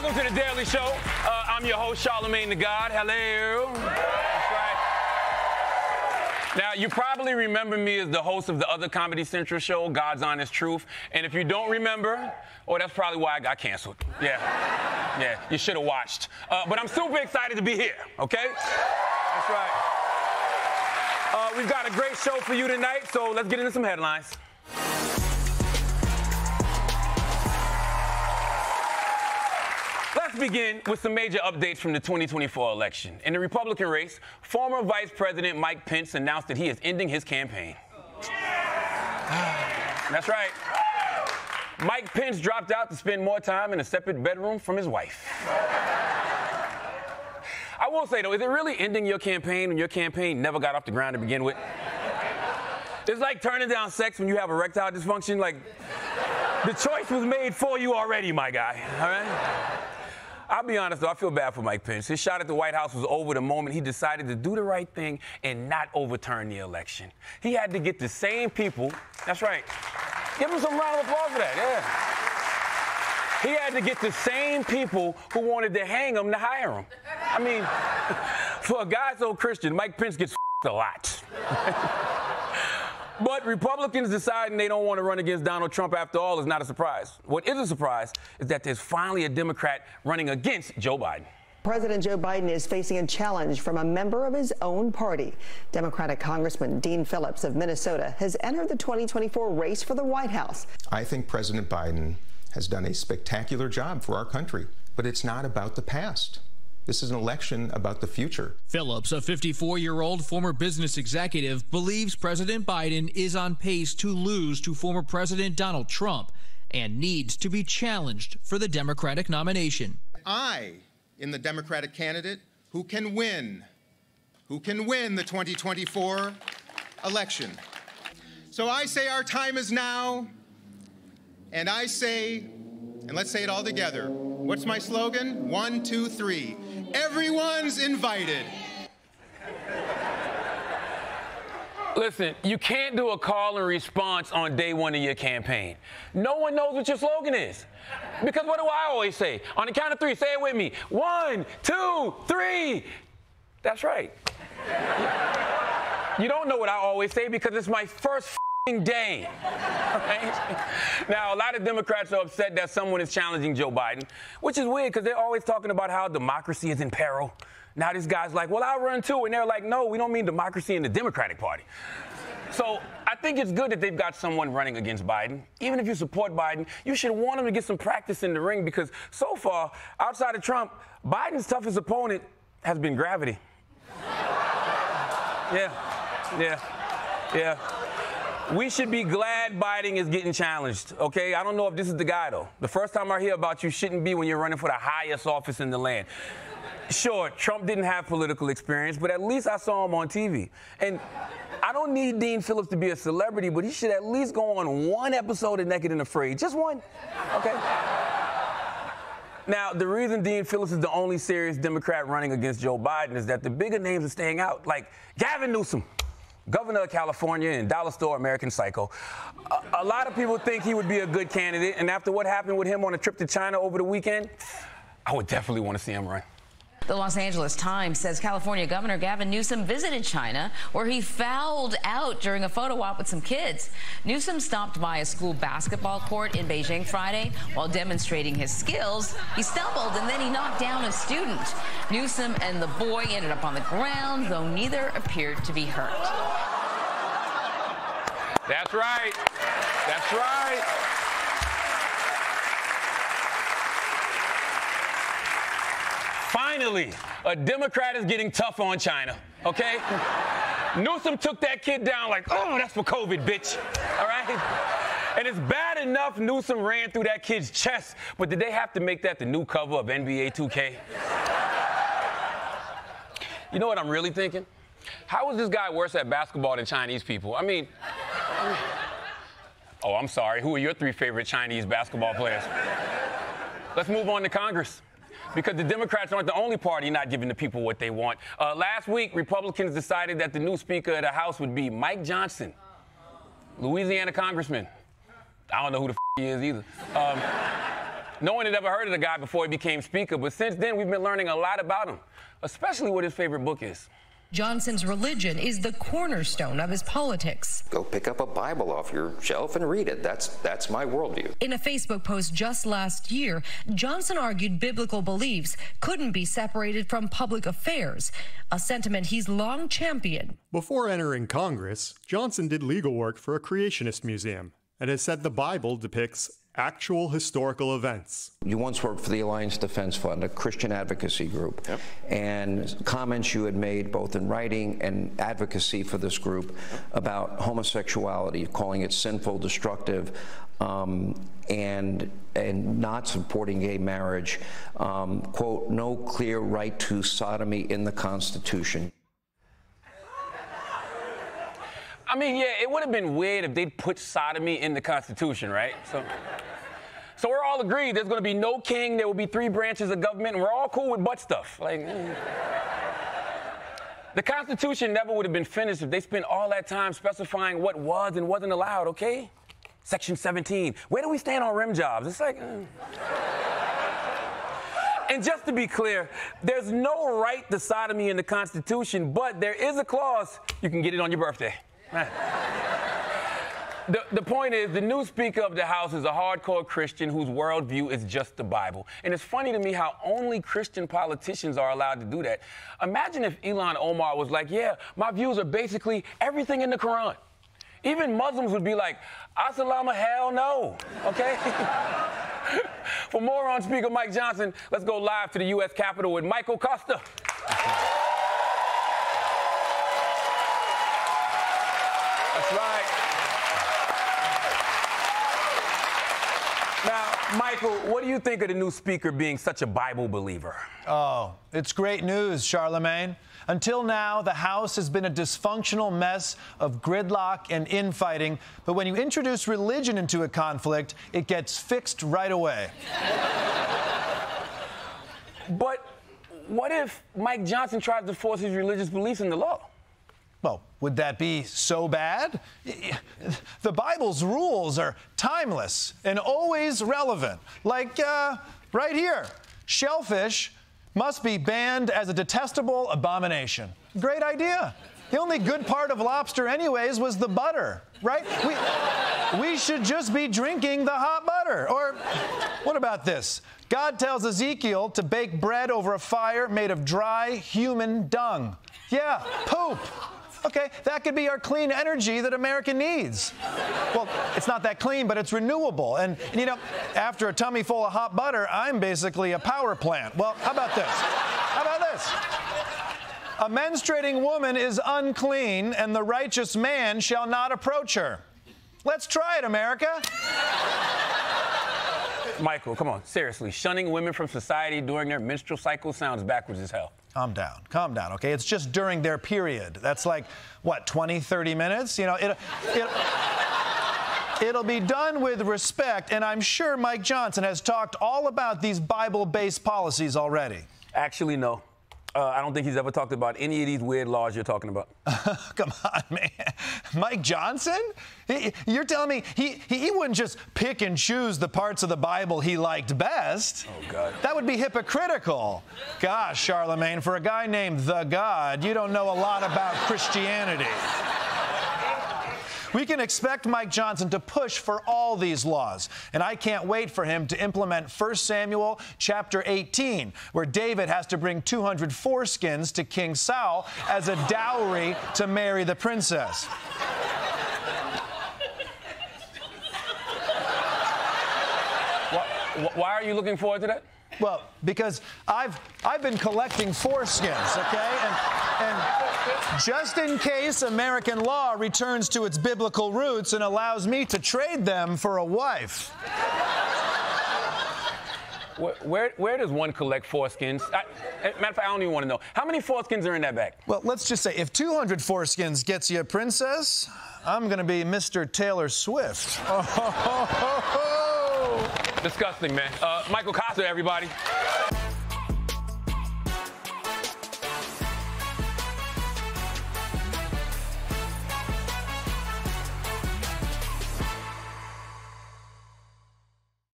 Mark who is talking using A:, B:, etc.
A: Welcome to The Daily Show. I'm your host, Charlamagne Tha God. Hello. That's right. Now, you probably remember me as the host of the other Comedy Central show, God's Honest Truth. And if you don't remember, that's probably why I got canceled. Yeah, you should have watched. But I'm super excited to be here, okay? That's right. We've got a great show for you tonight, so let's get into some headlines. Let's begin with some major updates from the 2024 election. In the Republican race, former Vice President Mike Pence announced that he is ending his campaign. That's right. Mike Pence dropped out to spend more time in a separate bedroom from his wife. I will say, though, is it really ending your campaign when your campaign never got off the ground to begin with? It's like turning down sex when you have erectile dysfunction. Like, the choice was made for you already, my guy, all right? I'll be honest, though, I feel bad for Mike Pence. His shot at the White House was over the moment he decided to do the right thing and not overturn the election. He had to get the same people, that's right, give him some round of applause for that, yeah. He had to get the same people who wanted to hang him to hire him. I mean, for a guy so Christian, Mike Pence gets a lot. But Republicans deciding they don't want to run against Donald Trump after all is not a surprise. What is a surprise is that there's finally a Democrat running against Joe Biden.
B: President Joe Biden is facing a challenge from a member of his own party. Democratic Congressman Dean Phillips of Minnesota has entered the 2024 race for the White House.
C: I think President Biden has done a spectacular job for our country, but it's not about the past. This is an election about the future.
D: Phillips, a 54-year-old former business executive, believes President Biden is on pace to lose to former President Donald Trump and needs to be challenged for the Democratic nomination.
C: I am the Democratic candidate who can win the 2024 election. So I say our time is now, and I say, and let's say it all together. What's my slogan? 1, 2, 3. Everyone's invited.
A: Listen, you can't do a call and response on day one of your campaign. No one knows what your slogan is. Because what do I always say? On the count of 3, say it with me. 1, 2, 3. That's right. You don't know what I always say because it's my first day. Right? Now, a lot of Democrats are upset that someone is challenging Joe Biden, which is weird because they're always talking about how democracy is in peril. Now this guy's like, well, I'll run too. And they're like, no, we don't mean democracy in the Democratic Party. So I think it's good that they've got someone running against Biden. Even if you support Biden, you should want him to get some practice in the ring because so far, outside of Trump, Biden's toughest opponent has been gravity. Yeah. We should be glad Biden is getting challenged, okay? I don't know if this is the guy, though. The first time I hear about you shouldn't be when you're running for the highest office in the land. Sure, Trump didn't have political experience, but at least I saw him on TV. And I don't need Dean Phillips to be a celebrity, but he should at least go on one episode of Naked and Afraid. Just one, okay? Now, the reason Dean Phillips is the only serious Democrat running against Joe Biden is that the bigger names are staying out, like Gavin Newsom, Governor of California and Dollar Store American Psycho. A lot of people think he would be a good candidate, and after what happened with him on a trip to China over the weekend, I would definitely want to see him run.
E: The Los Angeles Times says California Governor Gavin Newsom visited China, where he fouled out during a photo op with some kids. Newsom stopped by a school basketball court in Beijing Friday. While demonstrating his skills, he stumbled and then he knocked down a student. Newsom and the boy ended up on the ground, though neither appeared to be hurt.
A: That's right. That's right. Finally, a Democrat is getting tough on China, okay? Newsom took that kid down like, oh, that's for COVID, bitch, all right? And it's bad enough Newsom ran through that kid's chest, but did they have to make that the new cover of NBA 2K? You know what I'm really thinking? How is this guy worse at basketball than Chinese people? I mean, oh, I'm sorry. Who are your 3 favorite Chinese basketball players? Let's move on to Congress. Because the Democrats aren't the only party not giving the people what they want. Last week, Republicans decided that the new Speaker of the House would be Mike Johnson, Louisiana congressman. I don't know who the he is either. No one had ever heard of the guy before he became Speaker, but since then we've been learning a lot about him, especially what his favorite book is.
F: Johnson's religion is the cornerstone of his politics.
G: Go pick up a Bible off your shelf and read it. That's my worldview.
F: In a Facebook post just last year, Johnson argued biblical beliefs couldn't be separated from public affairs, a sentiment he's long championed.
H: Before entering Congress, Johnson did legal work for a creationist museum and has said the Bible depicts actual historical events.
G: You once worked for the Alliance Defense Fund, a Christian advocacy group, and comments you had made both in writing and advocacy for this group about homosexuality, calling it sinful, destructive, and not supporting gay marriage, quote, no clear right to sodomy in the Constitution.
A: I mean, yeah, it would have been weird if they'd put sodomy in the Constitution, right? So we're all agreed there's going to be no king, there will be 3 branches of government, and we're all cool with butt stuff. Like, the Constitution never would have been finished if they spent all that time specifying what was and wasn't allowed, okay? Section 17, where do we stand on rim jobs? It's like... And just to be clear, there's no right to sodomy in the Constitution, but there is a clause, you can get it on your birthday. The point is, the new Speaker of the House is a hardcore Christian whose worldview is just the Bible. And it's funny to me how only Christian politicians are allowed to do that. Imagine if Ilhan Omar was like, yeah, my views are basically everything in the Quran. Even Muslims would be like, Assalamu, hell no, okay? For more on Speaker Mike Johnson, let's go live to the U.S. Capitol with Michael Kosta. That's right. Now, Michael, what do you think of the new Speaker being such a Bible believer?
I: Oh, it's great news, Charlamagne. Until now, the House has been a dysfunctional mess of gridlock and infighting, but when you introduce religion into a conflict, it gets fixed right away.
A: But what if Mike Johnson tries to force his religious beliefs into law?
I: Well, would that be so bad? The Bible's rules are timeless and always relevant. Like right here, shellfish must be banned as a detestable abomination. Great idea. The only good part of lobster anyways was the butter, right? We should just be drinking the hot butter. Or what about this? God tells Ezekiel to bake bread over a fire made of dry human dung. Yeah, poop. Okay, that could be our clean energy that America needs. Well, it's not that clean, but it's renewable. And you know, after a tummy full of hot butter, I'm basically a power plant. Well, how about this? How about this? A menstruating woman is unclean, and the righteous man shall not approach her. Let's try it, America.
A: Michael, come on, seriously. Shunning women from society during their menstrual cycle sounds backwards as hell.
I: Calm down, okay? It's just during their period. That's like, what, 20, 30 minutes? You know, it'll be done with respect, and I'm sure Mike Johnson has talked all about these Bible-based policies already.
A: Actually, no. I don't think he's ever talked about any of these weird laws you're talking about.
I: Come on, man. Mike Johnson? You're telling me he wouldn't just pick and choose the parts of the Bible he liked best?
A: Oh, God.
I: That would be hypocritical. Gosh, Charlamagne, for a guy named The God, you don't know a lot about Christianity. We can expect Mike Johnson to push for all these laws, and I can't wait for him to implement 1 Samuel chapter 18, where David has to bring 200 foreskins to King Saul as a dowry to marry the princess.
A: Why are you looking forward to that?
I: Well, because I've been collecting foreskins, okay? And just in case American law returns to its biblical roots and allows me to trade them for a wife.
A: Where does one collect foreskins? Matter of fact, I don't even want to know. How many foreskins are in that bag?
I: Well, let's just say if 200 foreskins gets you a princess, I'm going to be Mr. Taylor Swift.
A: Disgusting, man. Michael Kosta, everybody.